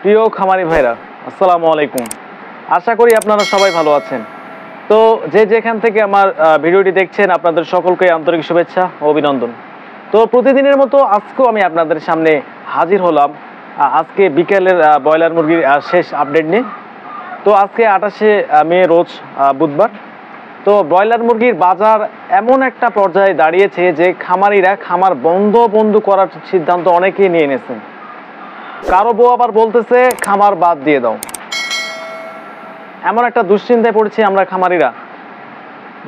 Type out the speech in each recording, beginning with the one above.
প্রিয় খামারি ভাইরা, আসসালামু আলাইকুম। আশা করি আপনারা সবাই ভালো আছেন। তো যে যেখান থেকে আমার ভিডিওটি দেখছেন, আপনাদের সকলকে আন্তরিক শুভেচ্ছা ও অভিনন্দন। তো প্রতিদিনের মতো আজকেও আমি আপনাদের সামনে হাজির হলাম আজকে বিকেলের ব্রয়লার মুরগির শেষ আপডেট নিয়ে। তো আজকে 28শে মে, রোজ বুধবার। তো ব্রয়লার মুরগির বাজার এমন একটা পর্যায়ে দাঁড়িয়েছে যে খামারিরা খামার বন্ধ করার সিদ্ধান্ত অনেকেই নিয়ে নিয়েছেন। কারো বউ আবার বলতেছে খামার বাদ দিয়ে দাও। এমন একটা দুশ্চিন্তায় পড়েছি আমরা খামারিরা।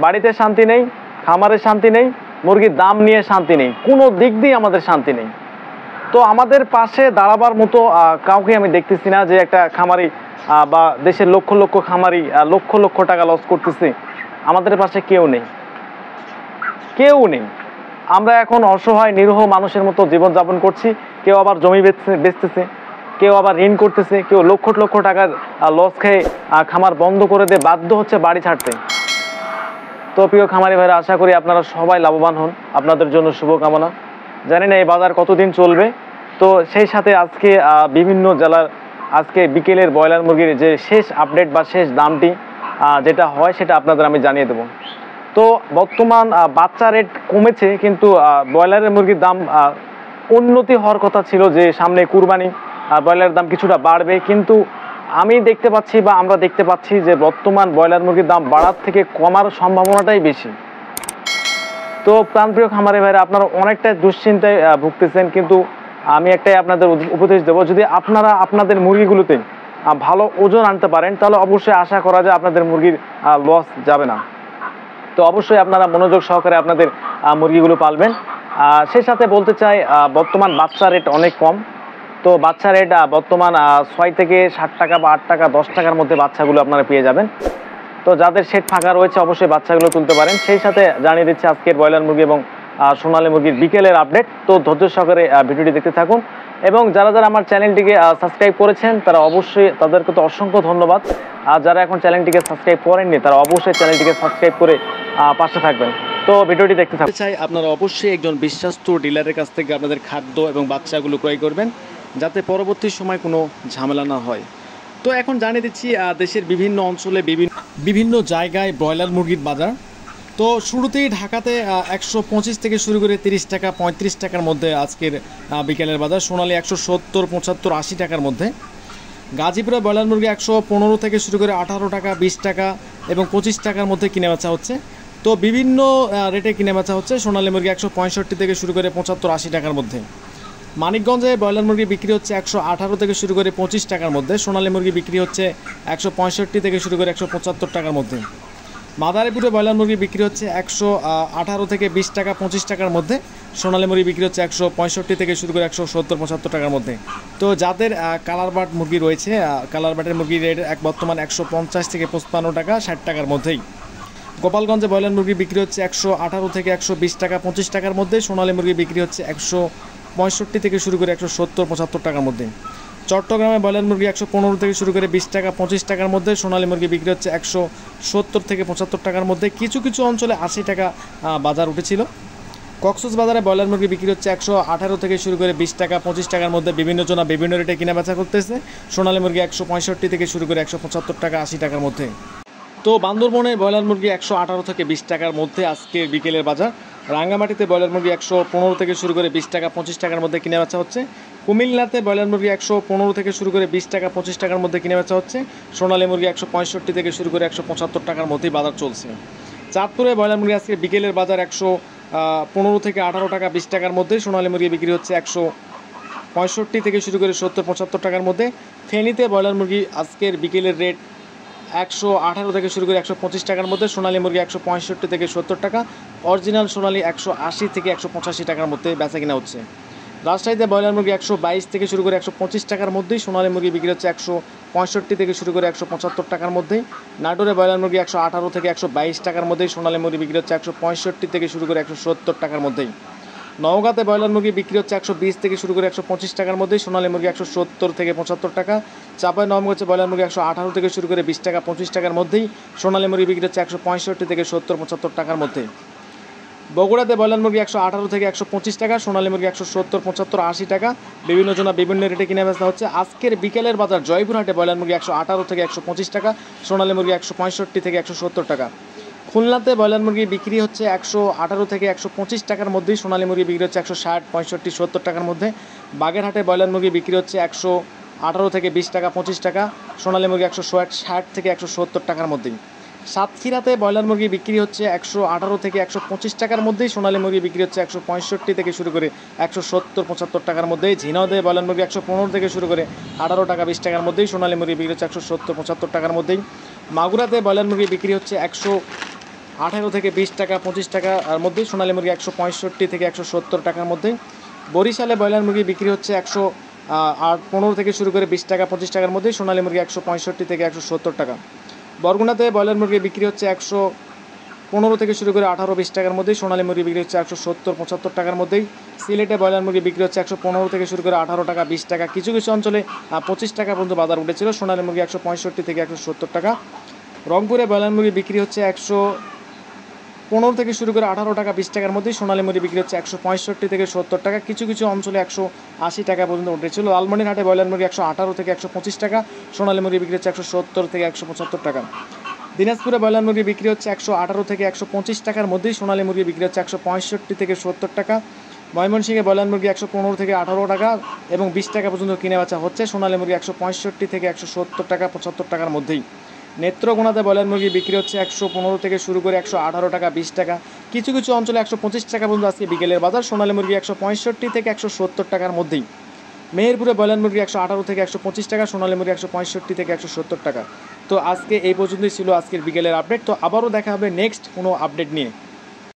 বাড়িতে শান্তি নেই, খামারে শান্তি নেই, মুরগির দাম নিয়ে শান্তি নেই, কোনো দিক দিয়ে আমাদের শান্তি নেই। তো আমাদের পাশে দাঁড়াবার মতো কাউকে আমি দেখতেছি না, যে একটা খামারি বা দেশের লক্ষ লক্ষ খামারি লক্ষ টাকা লস করতেছে। আমাদের পাশে কেউ নেই। আমরা এখন অসহায় নিরীহ মানুষের মতো জীবনযাপন করছি। কেউ আবার জমি বেচতেছে, কেউ আবার ঋণ করতেছে, কেউ লক্ষ টাকার লস খেয়ে খামার বন্ধ করে দিয়ে বাধ্য হচ্ছে বাড়ি ছাড়তে। তো প্রিয় খামারি ভাইরা, আশা করি আপনারা সবাই লাভবান হন। আপনাদের জন্য শুভকামনা। জানি না এই বাজার কতদিন চলবে। তো সেই সাথে আজকে বিভিন্ন জেলার আজকে বিকেলের ব্রয়লার মুরগির যে শেষ আপডেট বা শেষ দামটি যেটা হয় সেটা আপনাদের আমি জানিয়ে দেব। তো বর্তমান বাচ্চা রেট কমেছে, কিন্তু ব্রয়লারের মুরগির দাম উন্নতি হওয়ার কথা ছিল, যে সামনে কুরবানি ব্রয়লারের দাম কিছুটা বাড়বে। কিন্তু আমি দেখতে পাচ্ছি বা আমরা দেখতে পাচ্ছি যে বর্তমান ব্রয়লার মুরগির দাম বাড়ার থেকে কমার সম্ভাবনাটাই বেশি। তো প্রাণপ্রিয় খামারি ভাইরা, আপনারা অনেকটা দুশ্চিন্তায় ভুগতেছেন, কিন্তু আমি একটাই আপনাদের উপদেশ দেবো, যদি আপনারা আপনাদের মুরগিগুলোতে ভালো ওজন আনতে পারেন, তাহলে অবশ্যই আশা করা যায় আপনাদের মুরগির লস যাবে না। তো অবশ্যই আপনারা মনোযোগ সহকারে আপনাদের মুরগিগুলো পালবেন। সেই সাথে বলতে চাই, বর্তমান বাচ্চা রেট অনেক কম। তো বাচ্চা রেট বর্তমান 6 থেকে 7 টাকা বা 8 টাকা 10 টাকার মধ্যে বাচ্চাগুলো আপনারা পেয়ে যাবেন। তো যাদের শেড ফাঁকা রয়েছে অবশ্যই বাচ্চাগুলো তুলতে পারেন। সেই সাথে জানিয়ে দিচ্ছি আজকের ব্রয়লার মুরগি এবং সোনালী মুরগির বিকেলের আপডেট। তো ধৈর্য সহকারে ভিডিওটি দেখতে থাকুন। এবং যারা আমার চ্যানেলটিকে সাবস্ক্রাইব করেছেন তারা অবশ্যই, তাদেরকে তো অসংখ্য ধন্যবাদ। আর যারা এখন চ্যানেলটিকে সাবস্ক্রাইব করেননি তারা অবশ্যই চ্যানেলটিকে সাবস্ক্রাইব করে পাশে থাকবেন। তো ভিডিওটি দেখতে থাকুন। চাই আপনারা অবশ্যই একজন বিশ্বস্ত ডিলারের কাছ থেকে আপনাদের খাদ্য এবং বাচ্চাগুলো ক্রয় করবেন, যাতে পরবর্তী সময় কোনো ঝামেলা না হয়। তো এখন জানিয়ে দিচ্ছি দেশের বিভিন্ন অঞ্চলে বিভিন্ন জায়গায় ব্রয়লার মুরগির বাজার। তো শুরুতেই ঢাকাতে 125 থেকে শুরু করে 30 টাকা 35 টাকার মধ্যে আজকের বিকেলের বাজার। সোনালী 170, 75, 80 টাকার মধ্যে। গাজীপুরে ব্রয়লার মুরগি 115 থেকে শুরু করে 18 টাকা, 20 টাকা এবং 25 টাকার মধ্যে কিনে বেচা হচ্ছে। তো বিভিন্ন রেটে কিনে বেচা হচ্ছে। সোনালী মুরগি 165 থেকে শুরু করে 75, 80 টাকার মধ্যে। মানিকগঞ্জে ব্রয়লার মুরগি বিক্রি হচ্ছে 118 থেকে শুরু করে 25 টাকার মধ্যে। সোনালী মুরগি বিক্রি হচ্ছে 165 থেকে শুরু করে 175 টাকার মধ্যে। মাদারীপুরে ব্রয়লার মুরগি বিক্রি হচ্ছে 118 থেকে 20 টাকা 25 টাকার মধ্যে। সোনালী মুরগি বিক্রি হচ্ছে 165 থেকে শুরু করে 170-75 টাকার মধ্যে। তো যাদের কালার বাট মুরগি রয়েছে, কালার বাটের মুরগির রেট বর্তমান 150 থেকে 55 টাকা 60 টাকার মধ্যেই। গোপালগঞ্জে ব্রয়লার মুরগি বিক্রি হচ্ছে 118 থেকে 120 টাকা 25 টাকার মধ্যে। সোনালী মুরগি বিক্রি হচ্ছে 165 থেকে শুরু করে 170-75 টাকার মধ্যে। চট্টগ্রামে ব্রয়লার মুরগি 115 থেকে শুরু করে 20 টাকা 25 টাকার মধ্যে। সোনালী মুরগি বিক্রি হচ্ছে 170 থেকে 75 টাকার মধ্যে। কিছু অঞ্চলে 80 টাকা বাজার উঠেছিল। কক্সবাজারে ব্রয়লার মুরগি বিক্রি হচ্ছে 118 থেকে শুরু করে 20 টাকা 25 টাকার মধ্যে। বিভিন্ন জনা বিভিন্ন রেটে কিনা বেচা করতেছে। সোনালী মুরগি 165 থেকে শুরু করে 175 টাকা 80 টাকার মধ্যে। তো বান্দরবনে ব্রয়লার মুরগি 118 থেকে 20 টাকার মধ্যে আজকের বিকেলের বাজার। রাঙ্গামাটিতে ব্রয়লার মুরগি 115 থেকে শুরু করে 20 টাকা 25 টাকার মধ্যে কিনে বেচা হচ্ছে। কুমিল্লাতে ব্রয়লার মুরগি 115 থেকে শুরু করে 20 টাকা 25 টাকার মধ্যে কিনে বেচা হচ্ছে। সোনালী মুরগি 165 থেকে শুরু করে 175 টাকার মধ্যেই বাজার চলছে। চাঁদপুরে ব্রয়লার মুরগি আজকে বিকেলের বাজার 115 থেকে 18 টাকা 20 টাকার মধ্যে। সোনালী মুরগি বিক্রি হচ্ছে 165 থেকে শুরু করে 70-75 টাকার মধ্যে। ফেনীতে ব্রয়লার মুরগি আজকের বিকেলের রেট 118 থেকে শুরু করে 125 টাকার মধ্যে। সোনালী মুরগি 165 থেকে 70 টাকা। অরিজিনাল সোনালী 180 থেকে 185 টাকার মধ্যে বেচা কিনা হচ্ছে। রাজশাহীতে ব্রয়লার মুরগি 122 থেকে শুরু করে 125 টাকার মধ্যেই। সোনালী মুরগি বিক্রি হচ্ছে 165 থেকে শুরু করে 175 টাকার মধ্যেই। নাটোরে ব্রয়লার মুরগি 118 থেকে 122 টাকার মধ্যেই। সোনালী মুরগি বিক্রি হচ্ছে 165 থেকে শুরু করে 170 টাকার মধ্যেই। নওগাঁতে ব্রয়লার মুরগি বিক্রি হচ্ছে 120 থেকে শুরু করে 125 টাকার মধ্যেই। সোনালী মুরগি 170 থেকে 75 টাকা। চাঁপাইনবাবগঞ্জে ব্রয়লার মুরগি 118 থেকে শুরু করে 20 টাকা 25 টাকার মধ্যেই। সোনালী মুরগি বিক্রি হচ্ছে 165 থেকে 70-75 টাকার মধ্যে। বগুড়াতে ব্রয়লার মুরগি 118 থেকে 125 টাকা, সোনালী মুরগি 170, 75, 80 টাকা, বিভিন্ন জনা বিভিন্ন রেটে কিনে বেচা হচ্ছে। আজকের বিকেলের বাজার জয়পুরহাটে ব্রয়লার মুরগি 118 থেকে 125 টাকা, সোনালী মুরগি 165 থেকে 170 টাকা। খুলনাতে ব্রয়লার মুরগি বিক্রি হচ্ছে 118 থেকে 125 টাকার মধ্যেই, সোনালী মুরগি বিক্রি হচ্ছে 160, 65, 70 টাকার মধ্যে। বাগেরহাটে ব্রয়লার মুরগি বিক্রি হচ্ছে 118 থেকে 20 টাকা, 25 টাকা, সোনালী মুরগি 160 থেকে 170 টাকার মধ্যেই। সাতক্ষীরাতে ব্রয়লার মুরগি বিক্রি হচ্ছে 118 থেকে 125 টাকার মধ্যেই, সোনালী মুরগি বিক্রি হচ্ছে 165 থেকে শুরু করে 170, 75 টাকার মধ্যেই। ঝিনাইদহে ব্রয়লার মুরগি 115 থেকে শুরু করে 18 টাকা, 20 টাকার মধ্যেই, সোনালী মুরগি বিক্রি হচ্ছে 170, 75 টাকার মধ্যেই। মাগুরাতে ব্রয়লার মুরগি বিক্রি হচ্ছে 118 থেকে 20 টাকা, 25 টাকার মধ্যেই, সোনালী মুরগি 165 থেকে 170 টাকার মধ্যেই। বরিশালে ব্রয়লার মুরগি বিক্রি হচ্ছে 115 থেকে শুরু করে 20 টাকা, 25 টাকার মধ্যেই, সোনালী মুরগি 165 থেকে 170 টাকা। বরগুনাতে ব্রয়লার মুরগি বিক্রি হচ্ছে 115 থেকে শুরু করে 18, 20 টাকার মধ্যেই, সোনালী মুরগি বিক্রি হচ্ছে 170, 75 টাকার মধ্যেই। সিলেটে ব্রয়লার মুরগি বিক্রি হচ্ছে 115 থেকে শুরু করে 18 টাকা, 20 টাকা, কিছু কিছু অঞ্চলে 25 টাকা পর্যন্ত বাজার উঠেছিল। সোনালী মুরগি 165 থেকে 170 টাকা। রংপুরে ব্রয়লার মুরগি বিক্রি হচ্ছে 115 থেকে শুরু করে 18 টাকা, 20 টাকার মধ্যেই, সোনালী মুরগি বিক্রি হচ্ছে 165 থেকে 70 টাকা, কিছু কিছু অঞ্চলে 180 টাকা পর্যন্ত উঠেছিল। লালমনিরহাটে ব্রয়লার মুরগি 118 থেকে 125 টাকা, সোনালী মুরগি বিক্রি হচ্ছে 170 থেকে 175 টাকা। দিনাজপুরে ব্রয়লার মুরগি বিক্রি হচ্ছে 118 থেকে 125 টাকার মধ্যেই, সোনালী মুরগি বিক্রি হচ্ছে 165 থেকে 70 টাকা। ময়মনসিংহে ব্রয়লার মুরগি 115 থেকে 18 টাকা এবং 20 টাকা পর্যন্ত কিনে বেচা হচ্ছে, সোনালী মুরগি 165 থেকে 170 টাকা, 75 টাকার মধ্যেই। নেত্রকোনাতে ব্রয়লার মুরগি বিক্রি হচ্ছে 115 থেকে শুরু করে 118 টাকা, 20 টাকা, কিছু কিছু অঞ্চলে 125 টাকা পর্যন্ত আজকে বিকেলের বাজার, সোনালী মুরগি 165 থেকে 170 টাকার মধ্যেই। মেহেরপুরে ব্রয়লার মুরগি 118 থেকে 125 টাকা, সোনালী মুরগি 165 থেকে 170 টাকা। তো আজকে এই পর্যন্তই ছিল আজকের বিকেলের আপডেট। তো আবারও দেখা হবে নেক্সট কোনো আপডেট নিয়ে।